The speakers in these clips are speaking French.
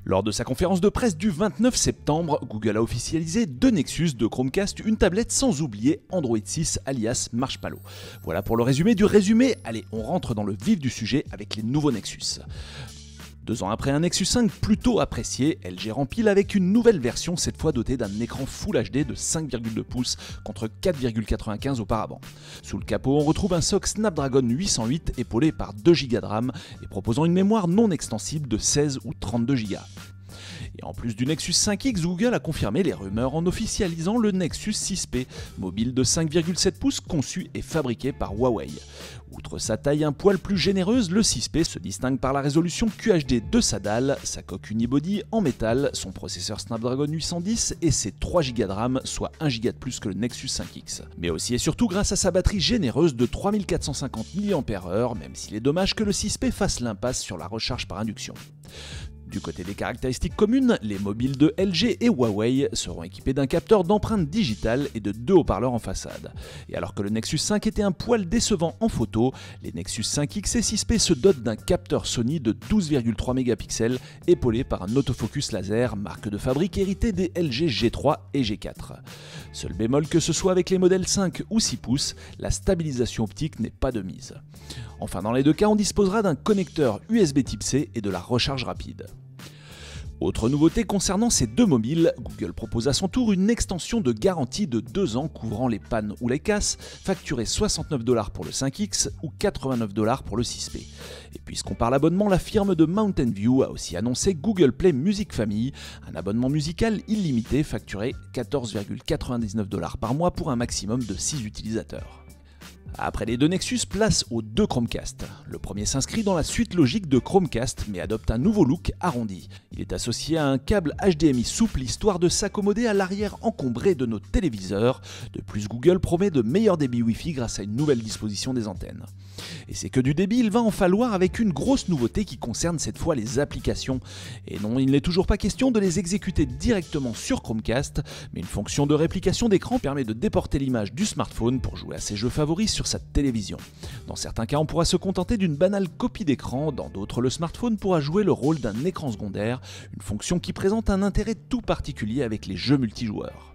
Lors de sa conférence de presse du 29 septembre, Google a officialisé deux Nexus, deux Chromecast, une tablette sans oublier Android 6 alias Marshmallow. Voilà pour le résumé du résumé. Allez, on rentre dans le vif du sujet avec les nouveaux Nexus. 2 ans après un Nexus 5 plutôt apprécié, LG rempile avec une nouvelle version, cette fois dotée d'un écran Full HD de 5,2 pouces contre 4,95 auparavant. Sous le capot, on retrouve un SoC Snapdragon 808 épaulé par 2 Go de RAM et proposant une mémoire non extensible de 16 ou 32 Go. Et en plus du Nexus 5X, Google a confirmé les rumeurs en officialisant le Nexus 6P, mobile de 5,7 pouces conçu et fabriqué par Huawei. Outre sa taille un poil plus généreuse, le 6P se distingue par la résolution QHD de sa dalle, sa coque unibody en métal, son processeur Snapdragon 810 et ses 3 Go de RAM, soit 1 Go de plus que le Nexus 5X. Mais aussi et surtout grâce à sa batterie généreuse de 3450 mAh, même s'il est dommage que le 6P fasse l'impasse sur la recharge par induction. Du côté des caractéristiques communes, les mobiles de LG et Huawei seront équipés d'un capteur d'empreinte digitale et de 2 haut-parleurs en façade. Et alors que le Nexus 5 était un poil décevant en photo, les Nexus 5X et 6P se dotent d'un capteur Sony de 12,3 mégapixels épaulé par un autofocus laser, marque de fabrique héritée des LG G3 et G4. Seul bémol, que ce soit avec les modèles 5 ou 6 pouces, la stabilisation optique n'est pas de mise. Enfin, dans les deux cas, on disposera d'un connecteur USB Type C et de la recharge rapide. Autre nouveauté concernant ces deux mobiles, Google propose à son tour une extension de garantie de 2 ans couvrant les pannes ou les casses, facturée 69$ pour le 5X ou 89$ pour le 6P. Et puisqu'on parle abonnement, la firme de Mountain View a aussi annoncé Google Play Music Family, un abonnement musical illimité facturé 14,99$ par mois pour un maximum de 6 utilisateurs. Après les deux Nexus, place aux deux Chromecast. Le premier s'inscrit dans la suite logique de Chromecast mais adopte un nouveau look arrondi. Il est associé à un câble HDMI souple histoire de s'accommoder à l'arrière encombré de nos téléviseurs. De plus, Google promet de meilleurs débits Wi-Fi grâce à une nouvelle disposition des antennes. Et c'est que du débit, il va en falloir avec une grosse nouveauté qui concerne cette fois les applications. Et non, il n'est toujours pas question de les exécuter directement sur Chromecast, mais une fonction de réplication d'écran permet de déporter l'image du smartphone pour jouer à ses jeux favoris sur sa télévision. Dans certains cas, on pourra se contenter d'une banale copie d'écran, dans d'autres, le smartphone pourra jouer le rôle d'un écran secondaire, une fonction qui présente un intérêt tout particulier avec les jeux multijoueurs.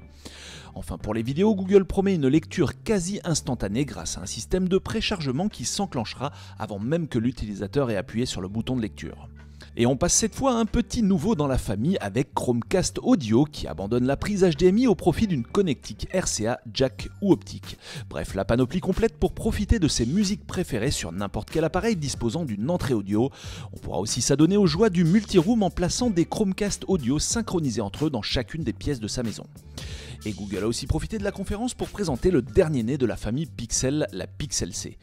Enfin, pour les vidéos, Google promet une lecture quasi instantanée grâce à un système de préchargement qui s'enclenchera avant même que l'utilisateur ait appuyé sur le bouton de lecture. Et on passe cette fois à un petit nouveau dans la famille avec Chromecast Audio qui abandonne la prise HDMI au profit d'une connectique RCA, jack ou optique. Bref, la panoplie complète pour profiter de ses musiques préférées sur n'importe quel appareil disposant d'une entrée audio. On pourra aussi s'adonner aux joies du multiroom en plaçant des Chromecast Audio synchronisés entre eux dans chacune des pièces de sa maison. Et Google a aussi profité de la conférence pour présenter le dernier né de la famille Pixel, la Pixel C.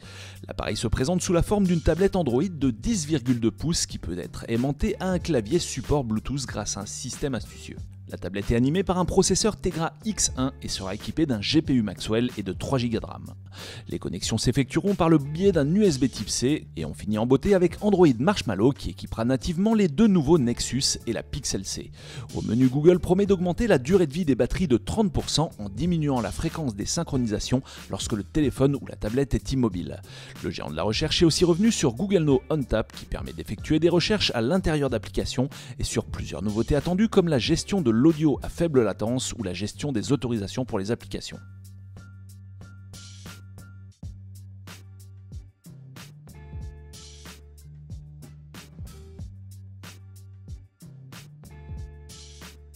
L'appareil se présente sous la forme d'une tablette Android de 10,2 pouces qui peut être aimantée à un clavier support Bluetooth grâce à un système astucieux. La tablette est animée par un processeur Tegra X1 et sera équipée d'un GPU Maxwell et de 3 Go de RAM. Les connexions s'effectueront par le biais d'un USB Type C et on finit en beauté avec Android Marshmallow qui équipera nativement les deux nouveaux Nexus et la Pixel C. Au menu, Google promet d'augmenter la durée de vie des batteries de 30% en diminuant la fréquence des synchronisations lorsque le téléphone ou la tablette est immobile. Le géant de la recherche est aussi revenu sur Google Now On Tap qui permet d'effectuer des recherches à l'intérieur d'applications et sur plusieurs nouveautés attendues comme la gestion de l'audio à faible latence ou la gestion des autorisations pour les applications.